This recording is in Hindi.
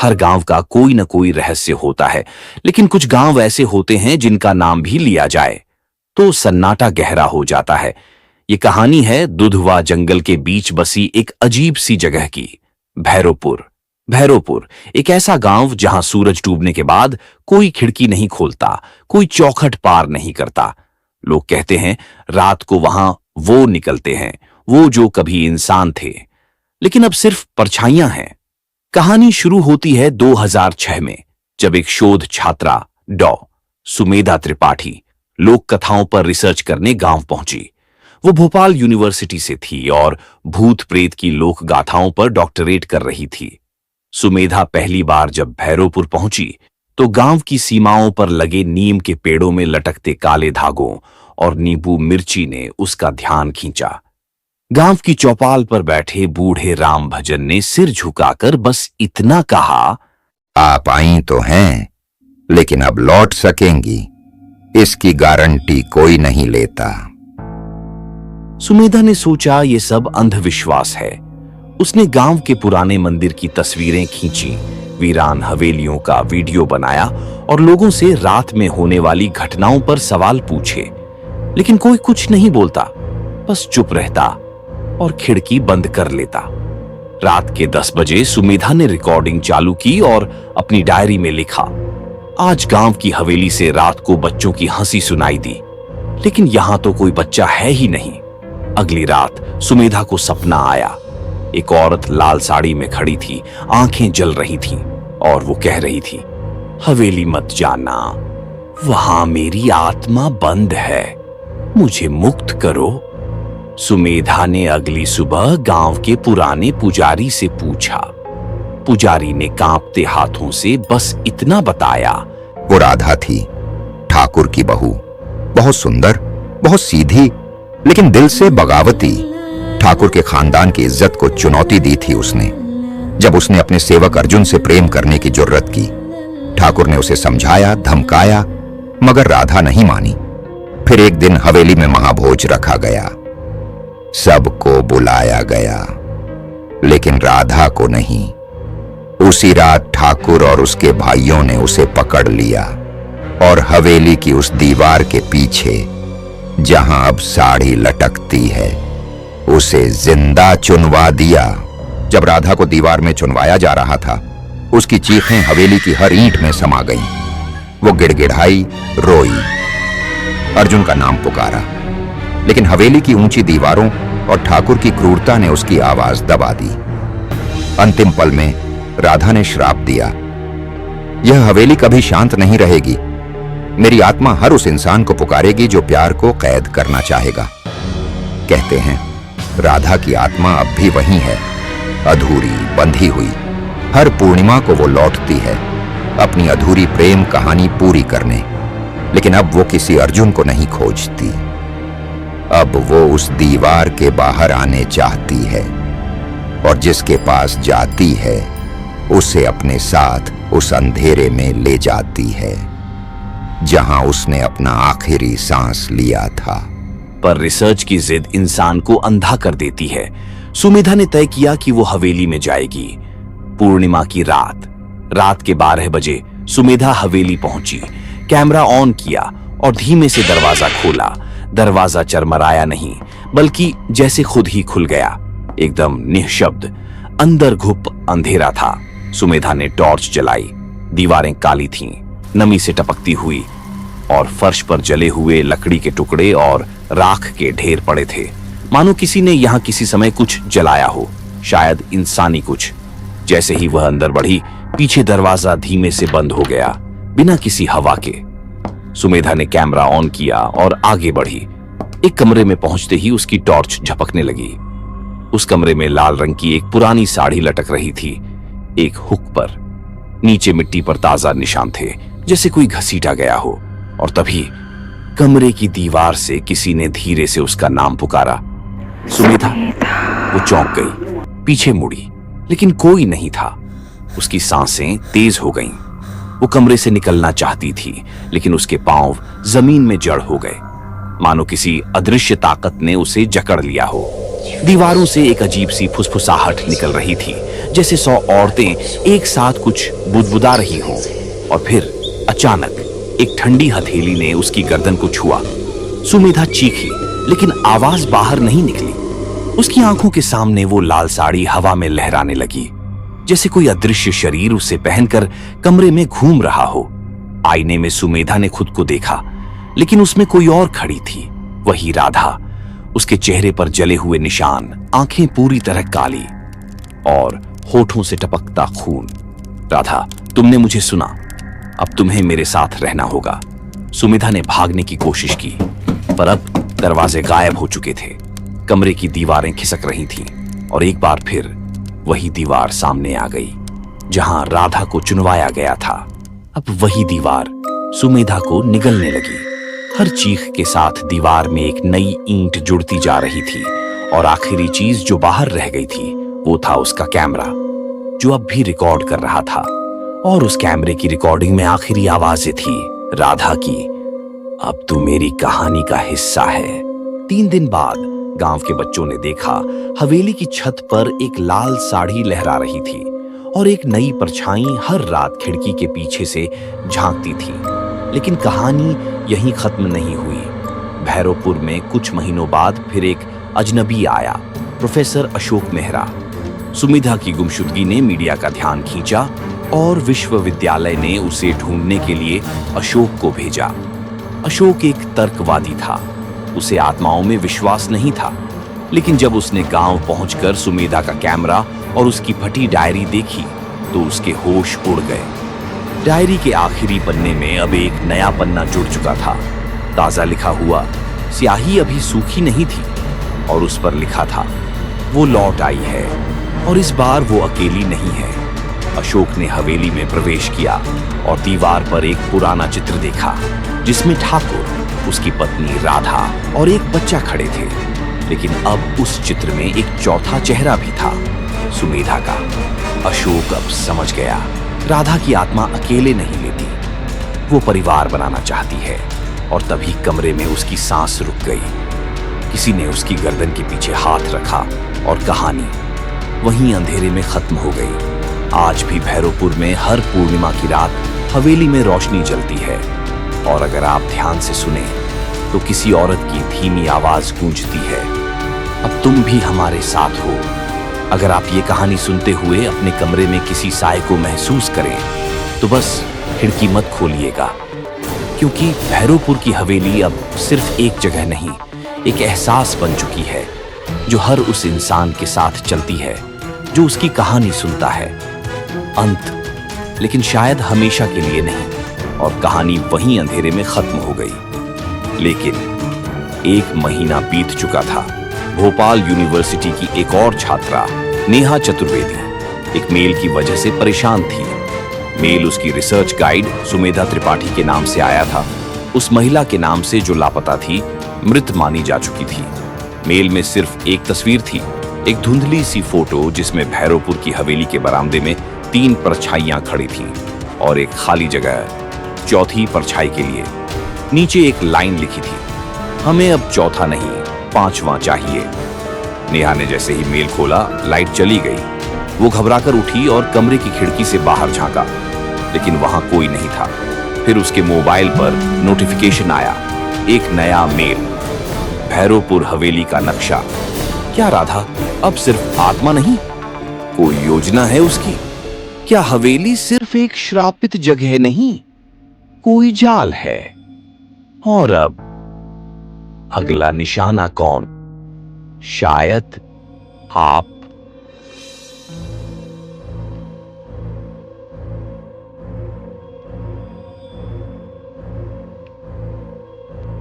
हर गांव का कोई न कोई रहस्य होता है, लेकिन कुछ गांव ऐसे होते हैं जिनका नाम भी लिया जाए तो सन्नाटा गहरा हो जाता है। ये कहानी है दुधवा जंगल के बीच बसी एक अजीब सी जगह की, भैरोपुर। भैरोपुर एक ऐसा गांव जहां सूरज डूबने के बाद कोई खिड़की नहीं खोलता, कोई चौखट पार नहीं करता। लोग कहते हैं रात को वहां वो निकलते हैं, वो जो कभी इंसान थे, लेकिन अब सिर्फ परछाइयां हैं। कहानी शुरू होती है 2006 में, जब एक शोध छात्रा डॉ सुमेधा त्रिपाठी लोक कथाओं पर रिसर्च करने गांव पहुंची। वो भोपाल यूनिवर्सिटी से थी और भूत प्रेत की लोक गाथाओं पर डॉक्टरेट कर रही थी। सुमेधा पहली बार जब भैरोपुर पहुंची तो गांव की सीमाओं पर लगे नीम के पेड़ों में लटकते काले धागों और नींबू मिर्ची ने उसका ध्यान खींचा। गांव की चौपाल पर बैठे बूढ़े राम भजन ने सिर झुकाकर बस इतना कहा, आप आई तो हैं, लेकिन अब लौट सकेंगी इसकी गारंटी कोई नहीं लेता। सुमेधा ने सोचा ये सब अंधविश्वास है। उसने गांव के पुराने मंदिर की तस्वीरें खींची, वीरान हवेलियों का वीडियो बनाया और लोगों से रात में होने वाली घटनाओं पर सवाल पूछे, लेकिन कोई कुछ नहीं बोलता, बस चुप रहता और खिड़की बंद कर लेता। रात के 10 बजे सुमेधा ने रिकॉर्डिंग चालू की और अपनी डायरी में लिखा, आज गांव की हवेली से रात को बच्चों की हंसी सुनाई दी, लेकिन यहां तो कोई बच्चा है ही नहीं। अगली रात सुमेधा को सपना आया। एक औरत लाल साड़ी में खड़ी थी, आंखें जल रही थीं और वो कह रही थी, हवेली मत जाना, वहां मेरी आत्मा बंद है, मुझे मुक्त करो। सुमेधा ने अगली सुबह गांव के पुराने पुजारी से पूछा। पुजारी ने कांपते हाथों से बस इतना बताया, वो राधा थी, ठाकुर की बहू, बहुत सुंदर, बहुत सीधी, लेकिन दिल से बगावती। ठाकुर के खानदान की इज्जत को चुनौती दी थी उसने। जब उसने अपने सेवक अर्जुन से प्रेम करने की जुर्रत की, ठाकुर ने उसे समझाया, धमकाया, मगर राधा नहीं मानी। फिर एक दिन हवेली में महाभोज रखा गया, सबको बुलाया गया, लेकिन राधा को नहीं। उसी रात ठाकुर और उसके भाइयों ने उसे पकड़ लिया और हवेली की उस दीवार के पीछे, जहां अब साड़ी लटकती है, उसे जिंदा चुनवा दिया। जब राधा को दीवार में चुनवाया जा रहा था, उसकी चीखें हवेली की हर ईंट में समा गईं। वो गिड़गिड़ाई, रोई, अर्जुन का नाम पुकारा, लेकिन हवेली की ऊंची दीवारों और ठाकुर की क्रूरता ने उसकी आवाज दबा दी। अंतिम पल में राधा ने श्राप दिया, यह हवेली कभी शांत नहीं रहेगी, मेरी आत्मा हर उस इंसान को पुकारेगी जो प्यार को कैद करना चाहेगा। कहते हैं राधा की आत्मा अब भी वहीं है, अधूरी, बंधी हुई। हर पूर्णिमा को वो लौटती है अपनी अधूरी प्रेम कहानी पूरी करने, लेकिन अब वो किसी अर्जुन को नहीं खोजती। अब वो उस दीवार के बाहर आने चाहती है और जिसके पास जाती है उसे अपने साथ उस अंधेरे में ले जाती है जहां उसने अपना आखिरी सांस लिया था। पर रिसर्च की जिद इंसान को अंधा कर देती है। सुमेधा ने तय किया कि वो हवेली में जाएगी। पूर्णिमा की रात के 12 बजे सुमेधा हवेली पहुंची, कैमरा ऑन किया और धीमे से दरवाजा खोला। दरवाजा चरमराया नहीं, बल्कि जैसे खुद ही खुल गया, एकदम निःशब्द। अंदर घुप अंधेरा था। सुमेधा ने टॉर्च जलाई। दीवारें काली थीं, नमी से टपकती हुई, और फर्श पर जले हुए लकड़ी के टुकड़े और राख के ढेर पड़े थे, मानो किसी ने यहां किसी समय कुछ जलाया हो, शायद इंसानी कुछ। जैसे ही वह अंदर बढ़ी, पीछे दरवाजा धीमे से बंद हो गया, बिना किसी हवा के। सुमेधा ने कैमरा ऑन किया और आगे बढ़ी। एक कमरे में पहुंचते ही उसकी टॉर्च झपकने लगी। उस कमरे में लाल रंग की एक पुरानी साड़ी लटक रही थी, एक हुक पर। नीचे मिट्टी पर ताजा निशान थे, जैसे कोई घसीटा गया हो। और तभी कमरे की दीवार से किसी ने धीरे से उसका नाम पुकारा, सुमेधा। वो चौंक गई, पीछे मुड़ी, लेकिन कोई नहीं था। उसकी सांसें तेज हो गईं। वो कमरे से निकलना चाहती थी, लेकिन उसके पांव जमीन में जड़ हो गए, मानो किसी अदृश्य ताकत ने उसे जकड़ लिया हो। दीवारों से एक अजीब सी फुसफुसाहट निकल रही थी, जैसे 100 औरतें एक साथ कुछ बुदबुदा रही हों। और फिर अचानक एक ठंडी हथेली ने उसकी गर्दन को छुआ। सुमेधा चीखी, लेकिन आवाज बाहर नहीं निकली। उसकी आंखों के सामने वो लाल साड़ी हवा में लहराने लगी, जैसे कोई अदृश्य शरीर उसे पहनकर कमरे में घूम रहा हो। आईने में सुमेधा ने खुद को देखा, लेकिन उसमें कोई और खड़ी थी, वही राधा। उसके चेहरे पर जले हुए निशान, आंखें पूरी तरह काली और होठों से टपकता खून। राधा, तुमने मुझे सुना, अब तुम्हें मेरे साथ रहना होगा। सुमेधा ने भागने की कोशिश की, पर अब दरवाजे गायब हो चुके थे। कमरे की दीवारें खिसक रही थीं और एक बार फिर वही दीवार सामने आ गई, जहां राधा को चुनवाया गया था। अब वही दीवार सुमेधा को निगलने लगी। हर चीख के साथ दीवार में एक नई ईंट जुड़ती जा रही थी और आखिरी चीज जो बाहर रह गई थी वो था उसका कैमरा, जो अब भी रिकॉर्ड कर रहा था। और उस कैमरे की रिकॉर्डिंग में आखिरी आवाजें थी राधा की, अब तू मेरी कहानी का हिस्सा है। 3 दिन बाद गांव के बच्चों ने देखा, हवेली की छत पर एक लाल साड़ी लहरा रही थी और एक नई परछाई हर रात खिड़की के पीछे से झांकती थी। लेकिन कहानी यहीं खत्म नहीं हुई। भैरवपुर में कुछ महीनों बाद फिर एक अजनबी आया, प्रोफेसर अशोक मेहरा। सुमेधा की गुमशुदगी ने मीडिया का ध्यान खींचा और विश्वविद्यालय ने उसे ढूंढने के लिए अशोक को भेजा। अशोक एक तर्कवादी था, उसे आत्माओं में विश्वास नहीं था। लेकिन जब उसने गांव पहुंचकर सुमेधा का कैमरा और उसकी फटी डायरी देखी तो उसके होश उड़ गए। डायरी के आखिरी पन्ने में अब एक नया पन्ना जुड़ चुका था, ताजा लिखा हुआ। स्याही अभी सूखी नहीं थी और उस पर लिखा था, वो लौट आई है और इस बार वो अकेली नहीं है। अशोक ने हवेली में प्रवेश किया और दीवार पर एक पुराना चित्र देखा, जिसमें ठाकुर, उसकी पत्नी राधा और एक बच्चा खड़े थे। लेकिन अब उस चित्र में एक चौथा चेहरा भी था, सुमेधा का। अशोक अब समझ गया, राधा की आत्मा अकेले नहीं लेती, वो परिवार बनाना चाहती है। और तभी कमरे में उसकी सांस रुक गई। किसी ने उसकी गर्दन के पीछे हाथ रखा और कहानी वहीं अंधेरे में खत्म हो गई। आज भी भैरवपुर में हर पूर्णिमा की रात हवेली में रोशनी जलती है और अगर आप ध्यान से सुने तो किसी औरत की धीमी आवाज गूंजती है, अब तुम भी हमारे साथ हो। अगर आप ये कहानी सुनते हुए अपने कमरे में किसी साए को महसूस करें तो बस खिड़की मत खोलिएगा, क्योंकि भैरवपुर की हवेली अब सिर्फ एक जगह नहीं, एक एहसास बन चुकी है, जो हर उस इंसान के साथ चलती है जो उसकी कहानी सुनता है। अंत, लेकिन शायद हमेशा के लिए नहीं, और कहानी वहीं अंधेरे में खत्म हो गई। लेकिन 1 महीना बीत चुका था। भोपाल यूनिवर्सिटी की एक और छात्रा नेहा चतुर्वेदी एक मेल की वजह से परेशान थी। मेल उसकी रिसर्च गाइड सुमेधा त्रिपाठी के नाम से आया था, उस महिला के नाम से जो लापता थी, मृत मानी जा चुकी थी। मेल में सिर्फ एक तस्वीर थी, एक धुंधली सी फोटो जिसमें भैरवपुर की हवेली के बरामदे में 3 परछाइयां खड़ी थीं और एक खाली जगह चौथी परछाई के लिए। नीचे एक लाइन लिखी थी, हमें अब चौथा नहीं 5वां चाहिए। नेहा ने जैसे ही मेल खोला, लाइट चली गई। वो घबराकर उठी और कमरे की खिड़की से बाहर झांका, लेकिन वहां कोई नहीं था। फिर उसके मोबाइल पर नोटिफिकेशन आया, एक नया मेल, भैरवपुर हवेली का नक्शा। क्या राधा अब सिर्फ आत्मा नहीं, कोई योजना है उसकी? क्या हवेली सिर्फ एक श्रापित जगह नहीं, कोई जाल है? और अब अगला निशाना कौन? शायद आप